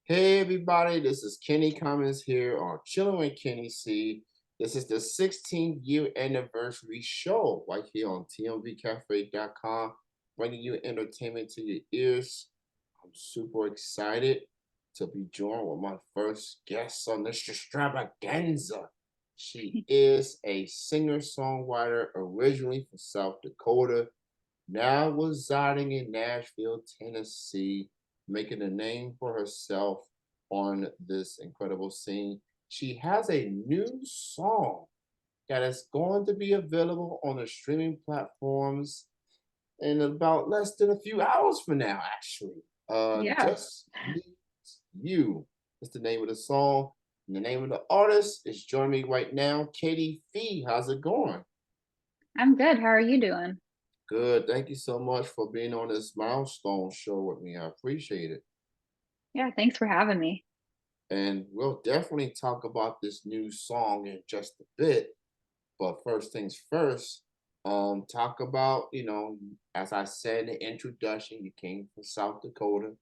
Hey everybody, this is Kenny Cummins here on Chilling with Kenny C. This is the 16th year anniversary show right here on tmvcafe.com, bringing you entertainment to your ears. I'm super excited to be joined with my first guest on this extravaganza. She is a singer-songwriter originally from South Dakota, now residing in Nashville, Tennessee, making a name for herself on this incredible scene. She has a new song that is going to be available on the streaming platforms in about less than a few hours from now, actually. Yeah, Just Meet You is the name of the song. And the name of the artist is joining me right now, Katie Fee. How's it going? I'm good. How are you doing? Good. Thank you so much for being on this milestone show with me. I appreciate it. Yeah, thanks for having me. And we'll definitely talk about this new song in just a bit. But first things first, talk about, as I said in the introduction, you came from South Dakota,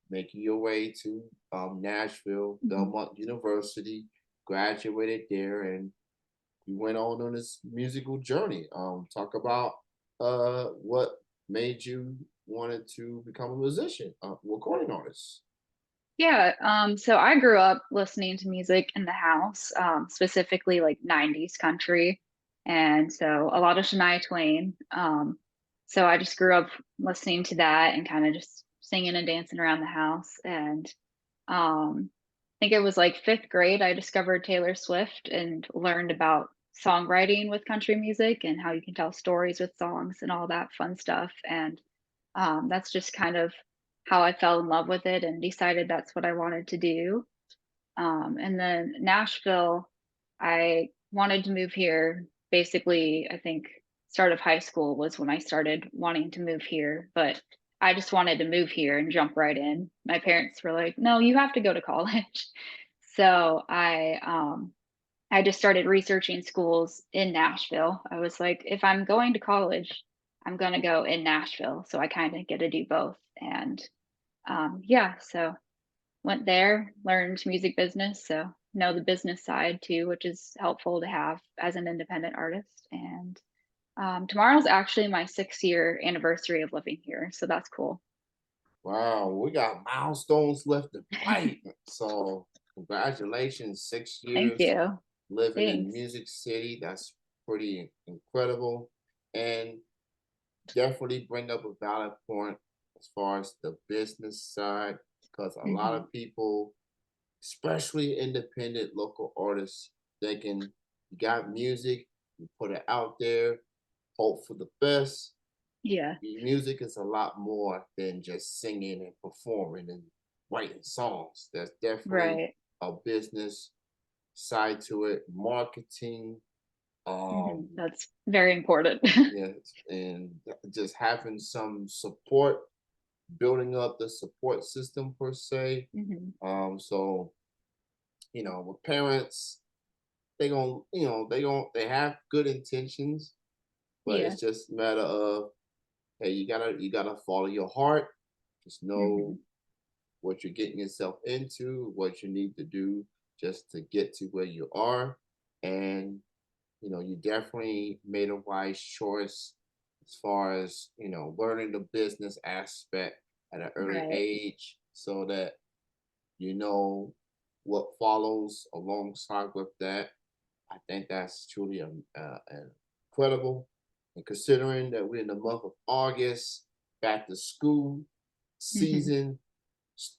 making your way to Nashville, Mhm. Belmont University, graduated there, and you went on this musical journey. Talk about what made you wanted to become a musician, recording artist. Yeah, so I grew up listening to music in the house, specifically like 90s country. And so a lot of Shania Twain. So I just grew up listening to that and kind of just singing and dancing around the house. And I think it was like fifth grade, I discovered Taylor Swift and learned about songwriting with country music and how you can tell stories with songs and all that fun stuff. And that's just kind of how I fell in love with it and decided that's what I wanted to do. And then Nashville, I wanted to move here. Basically, I think start of high school was when I started wanting to move here, but I just wanted to move here and jump right in. My parents were like, "No, you have to go to college." So I just started researching schools in Nashville. I was like, if I'm going to college, I'm going to go in Nashville. So I kind of get to do both. And yeah, so went there, learned music business. So know the business side too, which is helpful to have as an independent artist. And tomorrow's actually my 6 year anniversary of living here. So that's cool. Wow, we got milestones left to fight. So congratulations, six Thank years you. living in Thanks. Music City. That's pretty incredible. And definitely bring up a valid point as far as the business side, because a lot Hmm. of people, especially independent local artists, thinking you got music, you put it out there, hope for the best. Yeah. Music is a lot more than just singing and performing and writing songs. There's definitely Right. a business side to it, marketing, um, That's very important. yes, and just having some support, building up the support system per se. Hmm. So with parents, they have good intentions, but Yeah. it's just a matter of, hey, you gotta follow your heart. Just know Hmm. what you're getting yourself into, what you need to do just to get to where you are. And, you definitely made a wise choice as far as, learning the business aspect at an early Right. age so that you know what follows alongside with that. I think that's truly incredible. And considering that we're in the month of August, back to school Hmm. season,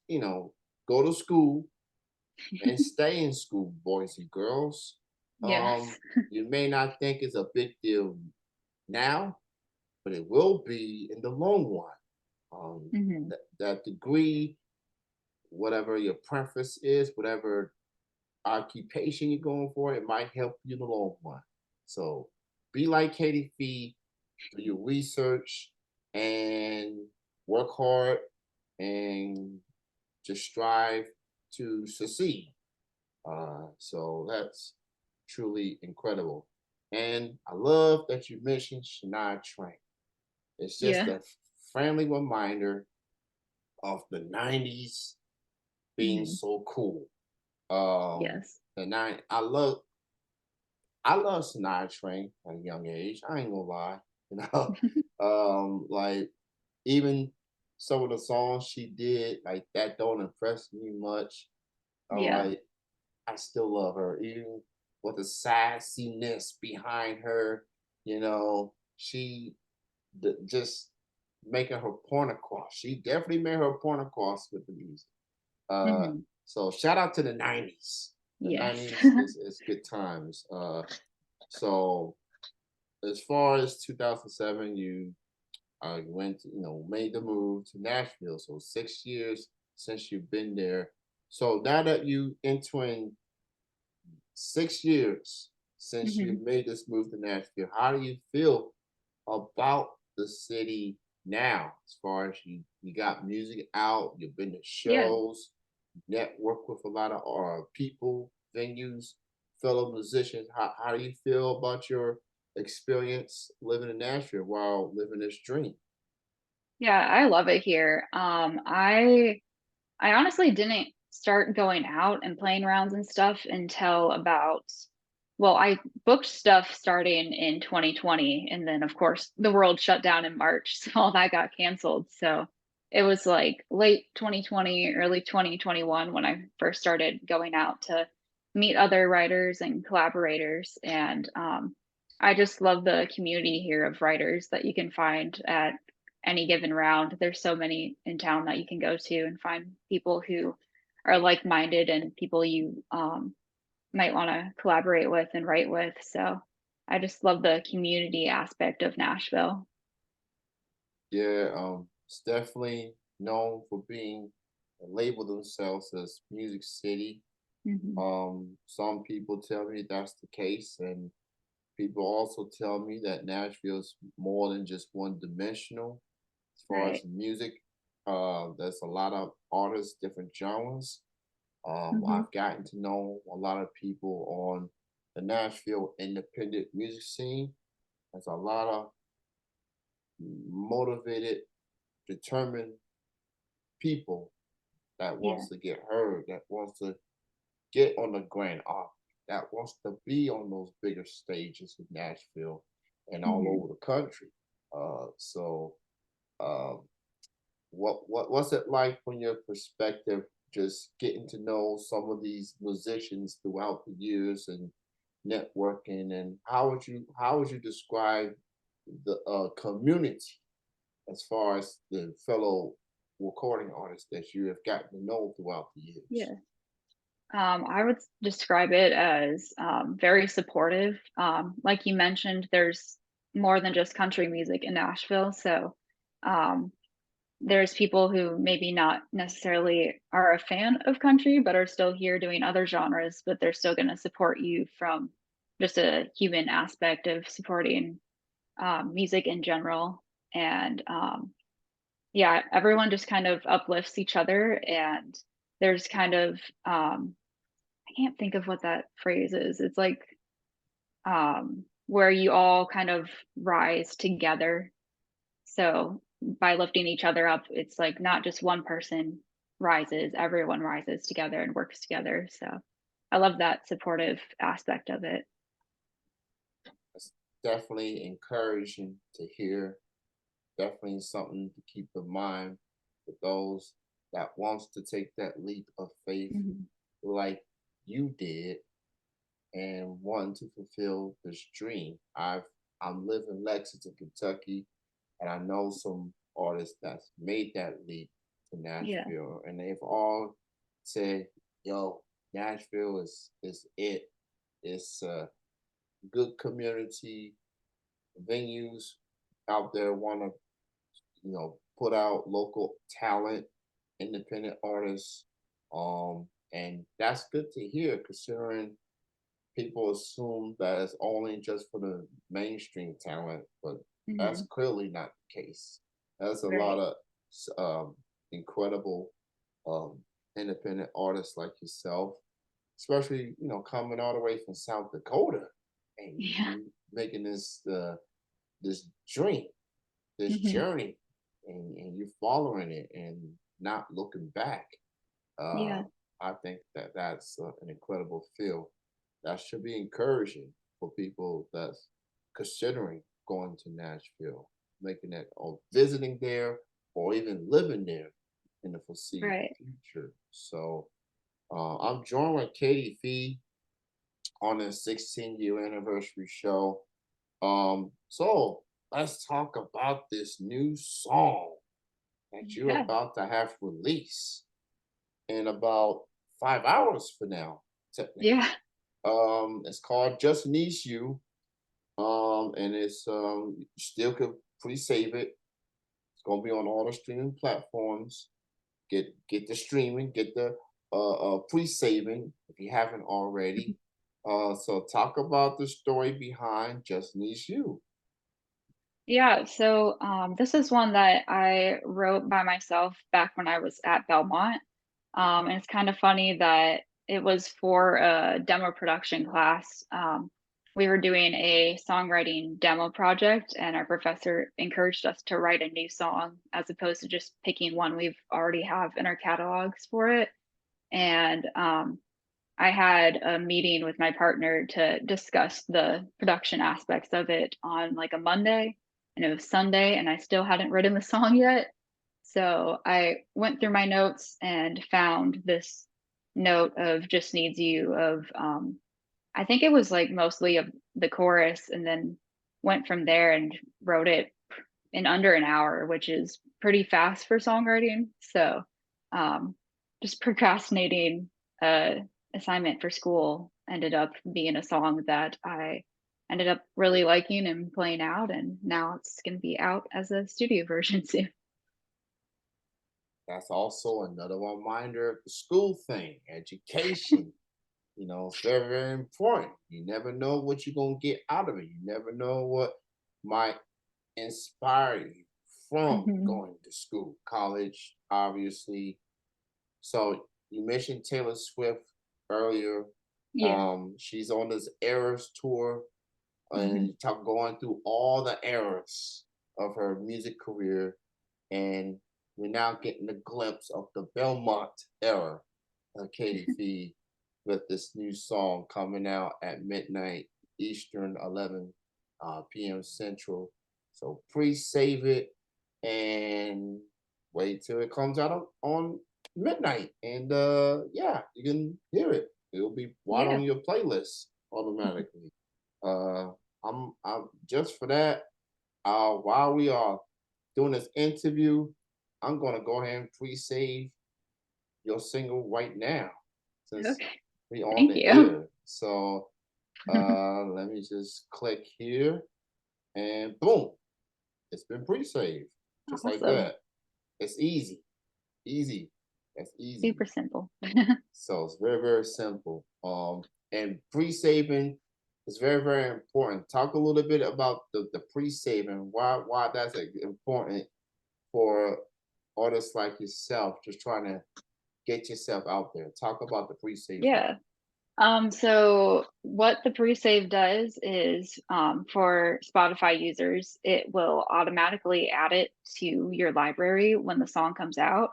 you know, go to school and stay in school, boys and girls. Yes. You may not think it's a big deal now, but it will be in the long run. Hmm. That degree, whatever your preference is, whatever occupation you're going for, it might help you in the long run. So be like Katie Fee, do your research and work hard and just strive to succeed. So that's truly incredible. And I love that you mentioned Shania Twain. It's just Yeah. a friendly reminder of the 90s being Mhm. so cool. Um, Yes. and I love Shania Twain at a young age. I ain't gonna lie, you know. Like even some of the songs she did, like that don't impress me much. I'm Yeah. like, I still love her, even with the sassiness behind her. She just making her point across. She definitely made her point across with the music. Uh, Mhm. so shout out to the '90s. The Yes. '90s is good times. So as far as 2007, you made the move to Nashville. So 6 years since you've been there. So now that you entering 6 years since you Mhm. made this move to Nashville, how do you feel about the city now? As far as you got music out, you've been to Yeah. shows, network with a lot of people, venues, fellow musicians. How do you feel about your experience living in Nashville while living this dream? Yeah, I love it here. I honestly didn't start going out and playing rounds and stuff until about, well, I booked stuff starting in 2020, and then of course the world shut down in March, so all that got canceled. So it was like late 2020, early 2021 when I first started going out to meet other writers and collaborators. And I just love the community here of writers that you can find at any given round. There's so many in town that you can go to and find people who are like-minded and people you might want to collaborate with and write with. So I just love the community aspect of Nashville. Yeah, it's definitely known for being labeled themselves as Music City. Hmm. Some people tell me that's the case, and people also tell me that Nashville's more than just one dimensional as far as Right. music. There's a lot of artists, different genres. Hmm. I've gotten to know a lot of people on the Nashville independent music scene. There's a lot of motivated, determined people that Yeah. wants to get heard, that wants to get on the grand arc, that wants to be on those bigger stages in Nashville and all Hmm. over the country. So, um, what's it like from your perspective, just getting to know some of these musicians throughout the years and networking, and how would you describe the community as far as the fellow recording artists that you have gotten to know throughout the years? Yeah. I would describe it as very supportive. Like you mentioned, there's more than just country music in Nashville. So um, there's people who maybe not necessarily are a fan of country, but are still here doing other genres, but they're still going to support you from just a human aspect of supporting music in general. And yeah, everyone just kind of uplifts each other. And there's kind of, I can't think of what that phrase is. It's like where you all kind of rise together. So by lifting each other up, it's like not just one person rises, everyone rises together and works together. So I love that supportive aspect of it. It's definitely encouraging to hear. Definitely something to keep in mind for those that wants to take that leap of faith Mhm. like you did and wanting to fulfill this dream. I'm living in Lexington, Kentucky, and I know some artists that's made that leap to Yeah. Nashville, and they've all said, "Yo, Nashville is it. It's a good community, venues out there want to put out local talent, independent artists, and that's good to hear considering people assume that it's only just for the mainstream talent, but that's Hmm. clearly not the case. There's a lot Right. of incredible um, independent artists like yourself, especially coming all the way from South Dakota and Yeah. you making this dream, this Hmm. journey, and you're following it and not looking back. Yeah. I think that that's an incredible feel. That should be encouraging for people that's considering going to Nashville, making that or visiting there or even living there in the foreseeable Right. future. So I'm joining Katie Fee on the 16-year anniversary show. So let's talk about this new song that you're Yeah. about to have released in about 5 hours for now, technically. Yeah. It's called Just Needs You. And it's you still could pre-save it. It's gonna be on all the streaming platforms. Get the streaming, get the pre-saving if you haven't already. So talk about the story behind Just Needs You. Yeah, so this is one that I wrote by myself back when I was at Belmont. And it's kind of funny that it was for a demo production class. We were doing a songwriting demo project, and our professor encouraged us to write a new song as opposed to just picking one we've already have in our catalogs for it. And I had a meeting with my partner to discuss the production aspects of it on like a Monday, and it was Sunday, and I still hadn't written the song yet. So I went through my notes and found this note of Just Needs You of I think it was like mostly of the chorus, and then went from there and wrote it in under an hour, which is pretty fast for songwriting. So um, just procrastinating assignment for school ended up being a song that I ended up really liking and playing out, and now it's going to be out as a studio version soon. That's also another reminder of the school thing, education. It's very, very important. You never know what you're gonna get out of it. You never know what might inspire you from Hmm. going to school, college, obviously. So you mentioned Taylor Swift earlier. Yeah. She's on this Eras tour and Hmm. you talk going through all the eras of her music career, and we're now getting a glimpse of the Belmont era of Katie Fee with this new song coming out at midnight Eastern, 11 p.m. Central. So pre-save it and wait till it comes out on midnight, and yeah, you can hear it. It'll be right Yeah. on your playlist automatically. Uh, I'm just for that. While we are doing this interview, I'm gonna go ahead and pre-save your single right now since Okay. we on Thank the you. air. So let me just click here and boom, it's been pre-saved just like Awesome. that. It's easy, easy. That's easy. Super simple. So it's very, very simple. And pre-saving is very, very important. Talk a little bit about the pre-saving, why that's important for artists like yourself, just trying to get yourself out there. Talk about the pre-saving. Yeah. So what the pre-save does is, for Spotify users, it will automatically add it to your library when the song comes out.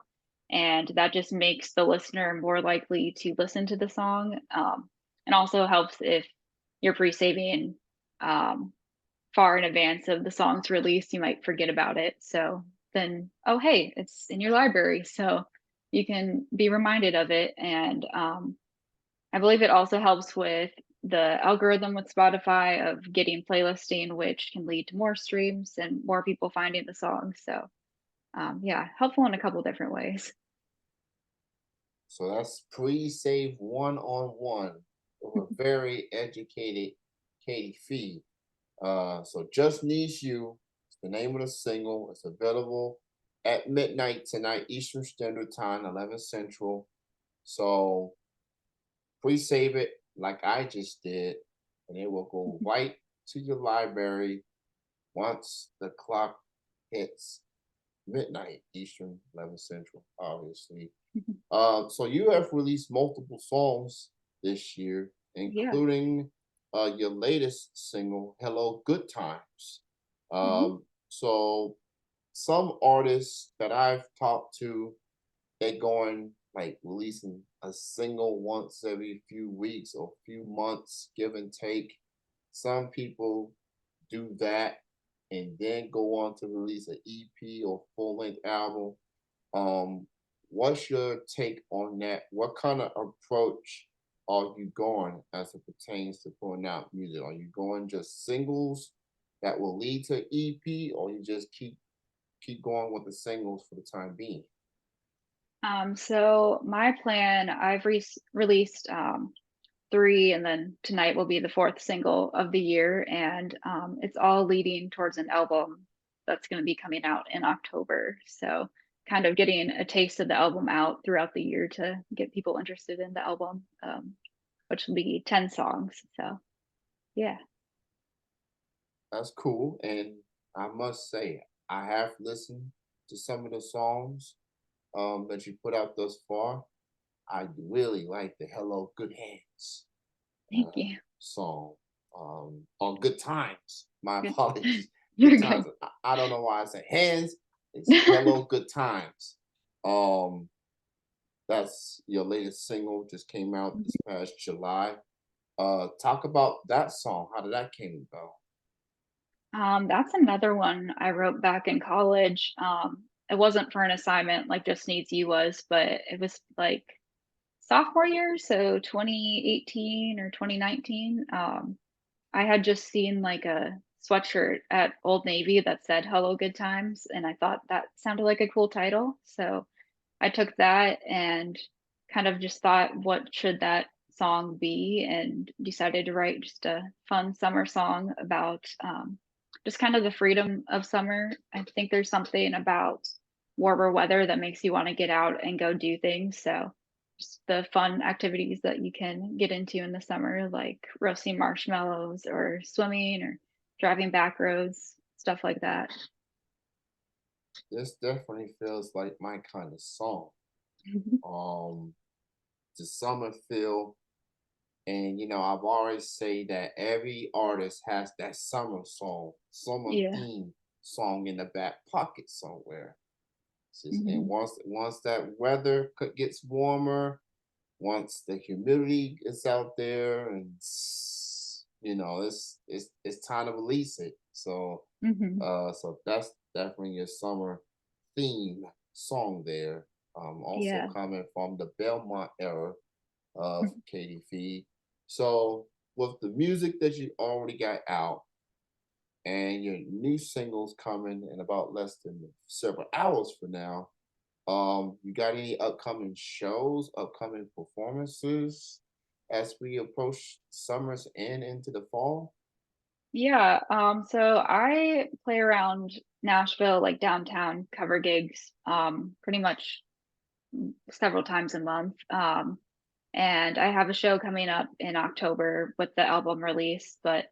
And that just makes the listener more likely to listen to the song. And also helps if you're pre-saving um, far in advance of the song's release, you might forget about it. So then, oh, hey, it's in your library. So you can be reminded of it. And I believe it also helps with the algorithm with Spotify of getting playlisting, which can lead to more streams and more people finding the song. So, yeah, helpful in a couple different ways. So that's pre-save one-on-one with a very educated Katie Fee. So Just Needs You, it's the name of the single. It's available at midnight tonight, Eastern Standard Time, 11 Central. So pre-save it like I just did, and it will go right to your library once the clock hits midnight Eastern, 11 Central, obviously. So you have released multiple songs this year, Yeah. including your latest single, "Hello Good Times." Hmm. So some artists that I've talked to, they're going like releasing a single once every few weeks or few months, give and take. Some people do that and then go on to release an EP or full length album. Um, what's your take on that? What kind of approach are you going as it pertains to putting out music? Are you going just singles that will lead to EP, or you just keep going with the singles for the time being? So my plan, I've released three, and then tonight will be the fourth single of the year, and it's all leading towards an album that's going to be coming out in October. So kind of getting a taste of the album out throughout the year to get people interested in the album, which will be 10 songs. So yeah. That's cool. And I must say, I have listened to some of the songs that you put out thus far. I really like the Hello Good Hands Thank you. song. On Good Times. My Good. apologies. Good You're Times. good. I don't know why I say hands. It's Hello Good Times. Um, that's your latest single, just came out this past July. Talk about that song. How did that came about? That's another one I wrote back in college. It wasn't for an assignment like Just Needs You was, but it was like sophomore year, so 2018 or 2019. I had just seen like a sweatshirt at Old Navy that said "Hello Good Times," and I thought that sounded like a cool title. So I took that and kind of just thought, what should that song be? And decided to write just a fun summer song about just kind of the freedom of summer. I think there's something about warmer weather that makes you want to get out and go do things. So just the fun activities that you can get into in the summer, like roasting marshmallows or swimming or driving back roads, stuff like that. This definitely feels like my kind of song. Um, the summer feel. And I've always say that every artist has that summer song, summer Yeah. theme song in the back pocket somewhere. And Hmm. once that weather gets warmer, once the humidity is out there, and it's time to release it. So Hmm. so that's definitely your summer theme song there. Also Yeah. coming from the Belmont era of Katie Fee. So with the music that you already got out and your new singles coming in about less than several hours from now, you got any upcoming shows, upcoming performances as we approach summer's end into the fall? Yeah, so I play around Nashville, like downtown, cover gigs, pretty much several times a month. And I have a show coming up in October with the album release, but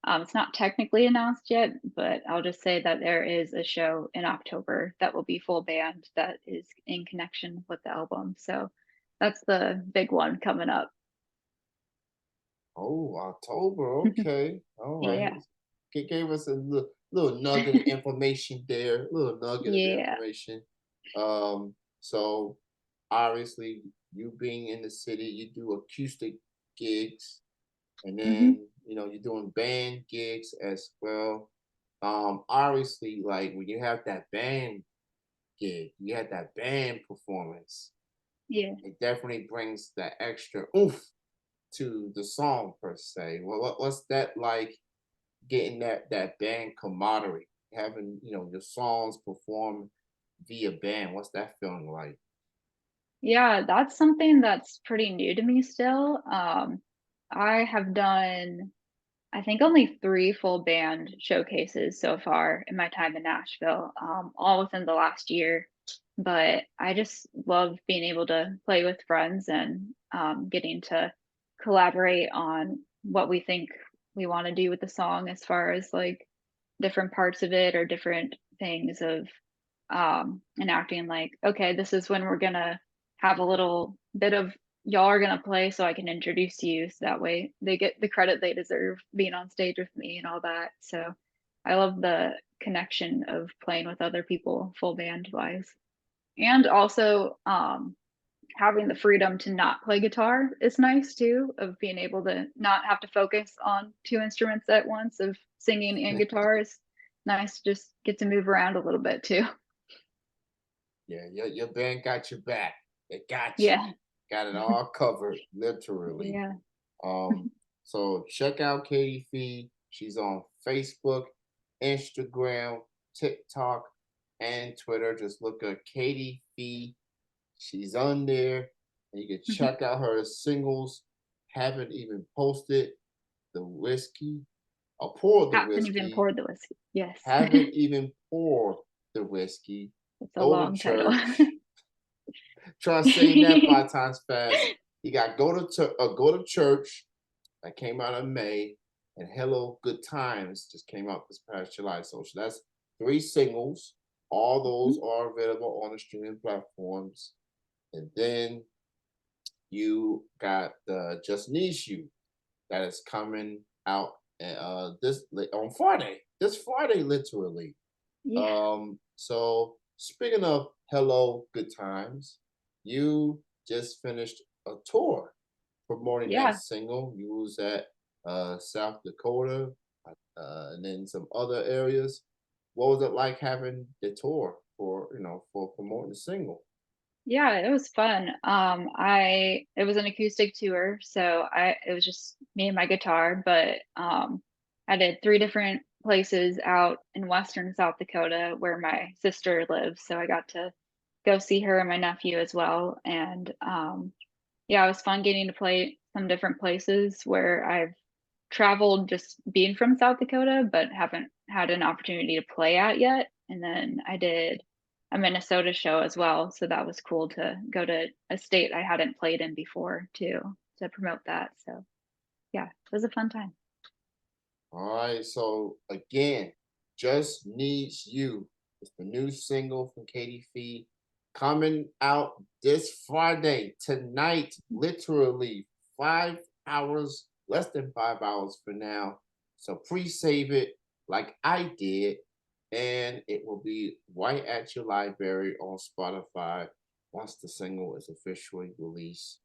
it's not technically announced yet, but I'll just say that there is a show in October that will be full band that is in connection with the album. So that's the big one coming up. Oh, October. Okay. All right. Yeah. Gave us a little nugget of information there. Little nugget of Yeah. information. So obviously you being in the city, you do acoustic gigs, and Hmm. then you're doing band gigs as well. Obviously, like when you have that band gig, you have that band performance, Yeah. it definitely brings that extra oomph to the song per se. What's that like, getting that band camaraderie, having your songs performed via band? What's that feeling like? Yeah, that's something that's pretty new to me still. I have done, I think, only three full band showcases so far in my time in Nashville, all within the last year. But I just love being able to play with friends and getting to collaborate on what we think we want to do with the song as far as like different parts of it or different things of enacting like, okay, this is when we're gonna have a little bit of y'all are gonna play so I can introduce you so that way they get the credit they deserve being on stage with me and all that. So I love the connection of playing with other people full band wise. And also, having the freedom to not play guitar is nice too, of being able to not have to focus on two instruments at once, of singing and guitar is nice to just get to move around a little bit too. Yeah, your band got your back. They got you. Yeah. Got it all covered, literally. Yeah. Um, so check out Katie Fee. She's on Facebook, Instagram, TikTok, and Twitter. Just look at Katie Fee. She's on there. And you can Mhm. check out her singles. Haven't even posted the whiskey or poured the Haven't even whiskey. poured the whiskey. Yes. Haven't even poured the whiskey. It's a Go to long title. church. Try saying that 5 times fast. You got go to church. That came out in May, and Hello Good Times just came out this past July. So that's 3 singles. All those Mhm. are available on the streaming platforms. And then you got the Just Needs You that is coming out on Friday. This Friday, literally. Yeah. So speaking of Hello Good Times, you just finished a tour promoting that Yeah. single. You was at South Dakota, and then some other areas. What was it like having the tour for for promoting the single? Yeah, it was fun. I it was an acoustic tour, so I it was just me and my guitar, but I did three different places out in western South Dakota where my sister lives, so I got to go see her and my nephew as well. And yeah, it was fun getting to play some different places where I've traveled just being from South Dakota, but haven't had an opportunity to play at yet. And then I did a Minnesota show as well, so that was cool to go to a state I hadn't played in before too, to promote that. So yeah, it was a fun time. All right, so again, Just Needs You. It's the new single from Katie Fee coming out this Friday, tonight, literally 5 hours, less than 5 hours for now. So pre save it like I did, and it will be right at your library on Spotify once the single is officially released.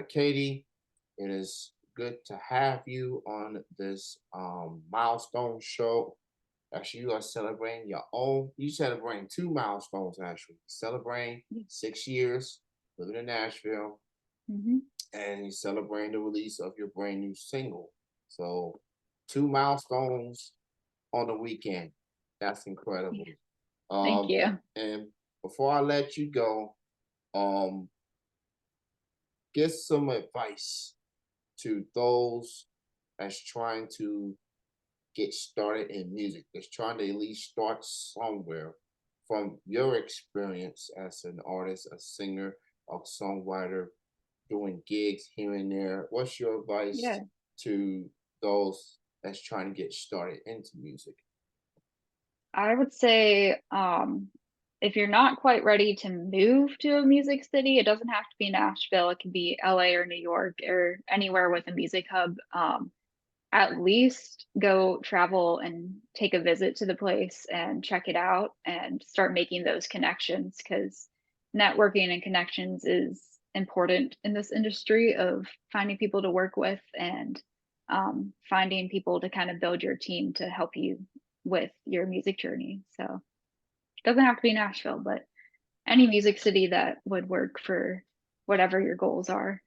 Katie, it is good to have you on this milestone show. Actually, you are celebrating your own. You celebrating 2 milestones actually. Celebrating 6 years living in Nashville, Mm-hmm. and you celebrating the release of your brand new single. So, 2 milestones on the weekend. That's incredible. Yeah, thank you. And before I let you go, um, get some advice to those that's trying to get started in music, that's trying to at least start somewhere from your experience as an artist, a singer, a songwriter, doing gigs here and there. What's your advice Yeah. to those that's trying to get started into music? I would say, if you're not quite ready to move to a music city, it doesn't have to be Nashville. It can be LA or New York or anywhere with a music hub. At least go travel and take a visit to the place and check it out and start making those connections, because networking and connections is important in this industry of finding people to work with and finding people to kind of build your team to help you with your music journey. So it doesn't have to be Nashville, but any music city that would work for whatever your goals are.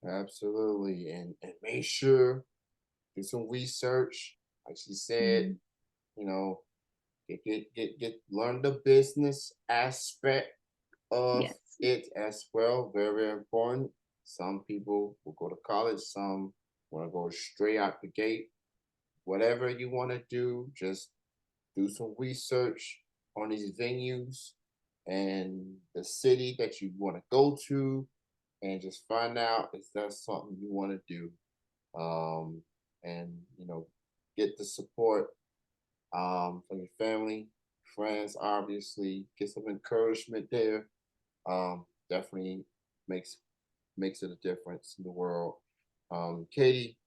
Absolutely. And make sure do some research. Like she said, Mhm. you know, learn the business aspect of Yes. it as well. Very, very important. Some people will go to college, some want to go straight out the gate. Whatever you want to do, just do some research on these venues and the city that you want to go to, and just find out if that's something you want to do. And get the support from your family, friends, obviously. Get some encouragement there. Definitely makes makes it a difference in the world. Katie,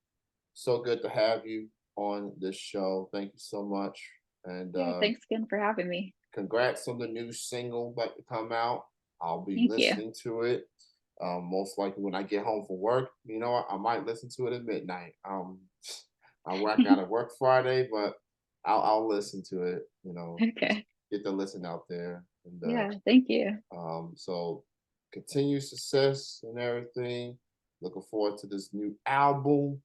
so good to have you on this show. Thank you so much. And Yeah. Thanks again for having me. congrats on the new single about to come out. I'll be Thank you. listening to it. Most likely when I get home from work, you know, I might listen to it at midnight. I gotta work Friday, but I'll listen to it. You know, just Okay. get the listen out there, and Yeah, thank you. so continue success and everything. Looking forward to this new album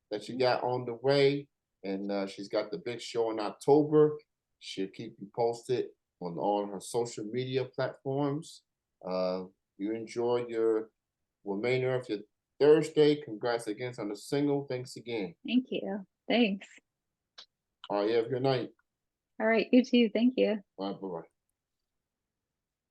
that you got on the way, and she's got the big show in October. She'll keep you posted on all her social media platforms. Uh, you enjoy your remainder of your Thursday. Congrats again on the single. Thanks again. Thank you. Thanks. All right, you have a good night. All right, you too. Thank you. Bye bye.